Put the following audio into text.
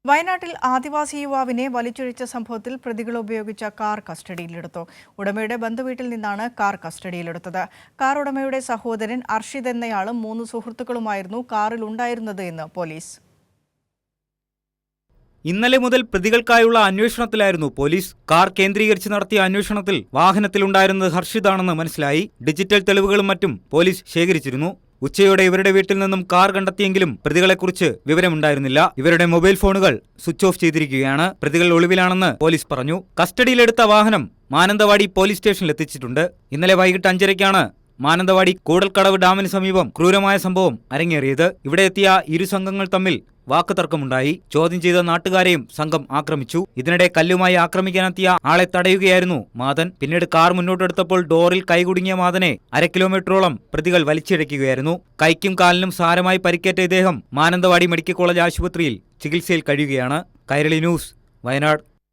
വയനാട്ടിൽ ആദിവാസി യുവാവിനെ വലിച്ചിഴച്ച സംഭവത്തിൽ പ്രതികൾ ഉപയോഗിച്ച കാർ കസ്റ്റഡിയിലെടുത്തു. ഉടമയുടെ ബന്ധുവീട്ടിൽ നിന്നാണ് കാർ കസ്റ്റഡിയിലെടുത്തത്. കാർ ഉടമയുടെ സഹോദരൻ അർഷിദ് എന്നയാളും 3 സുഹൃത്തുക്കളുമായിരുന്നു കാറിൽ ഉണ്ടായിരുന്നത് എന്ന് പോലീസ്. ഇന്നലെ മുതൽ പ്രതികൾക്കായുള്ള അന്വേഷണത്തിലായിരുന്നു പോലീസ്. കാർ കേന്ദ്രീകരിച്ച് നടത്തിയ അന്വേഷണത്തിൽ വാഹനത്തിലുണ്ടായിരുന്നത് ഹർഷിദാണെന്ന് മനസ്സിലായി. ഡിജിറ്റൽ തെളിവുകളും മറ്റും പോലീസ് ശേഖരിച്ചിരുന്നു. ഉച്ചയോടെ ഇവരുടെ വീട്ടിൽ നിന്നും കാർ കണ്ടെത്തിയെങ്കിലും പ്രതികളെക്കുറിച്ച് വിവരമുണ്ടായിരുന്നില്ല. ഇവരുടെ മൊബൈൽ ഫോണുകൾ സ്വിച്ച് ഓഫ് ചെയ്തിരിക്കുകയാണ്. പ്രതികൾ ഒളിവിലാണെന്ന് പോലീസ് പറഞ്ഞു. കസ്റ്റഡിയിലെടുത്ത വാഹനം മാനന്തവാടി പോലീസ് സ്റ്റേഷനിൽ എത്തിച്ചിട്ടുണ്ട്. ഇന്നലെ വൈകിട്ട് 5:30-ക്കാണ് മാനന്തവാടി കൂടൽക്കടവ് ഡാമിന് സമീപം ക്രൂരമായ സംഭവം അരങ്ങേറിയത്. ഇവിടെ എത്തിയ ഇരു സംഘങ്ങൾ തമ്മിൽ വാക്കുതർക്കമുണ്ടായി. ചോദ്യം ചെയ്ത നാട്ടുകാരെയും സംഘം ആക്രമിച്ചു. ഇതിനിടെ കല്ലുമായി ആക്രമിക്കാനെത്തിയ ആളെ തടയുകയായിരുന്നു മാതൻ. പിന്നീട് കാർ മുന്നോട്ടെടുത്തപ്പോൾ ഡോറിൽ കൈകുടുങ്ങിയ മാതനെ 1/2 കിലോമീറ്ററോളം പ്രതികൾ വലിച്ചിഴയ്ക്കുകയായിരുന്നു. കൈക്കും കാലിനും സാരമായി പരിക്കേറ്റ ഇദ്ദേഹം മാനന്തവാടി മെഡിക്കൽ കോളേജ് ആശുപത്രിയിൽ ചികിത്സയിൽ കഴിയുകയാണ്. കൈരളി ന്യൂസ്, വയനാട്.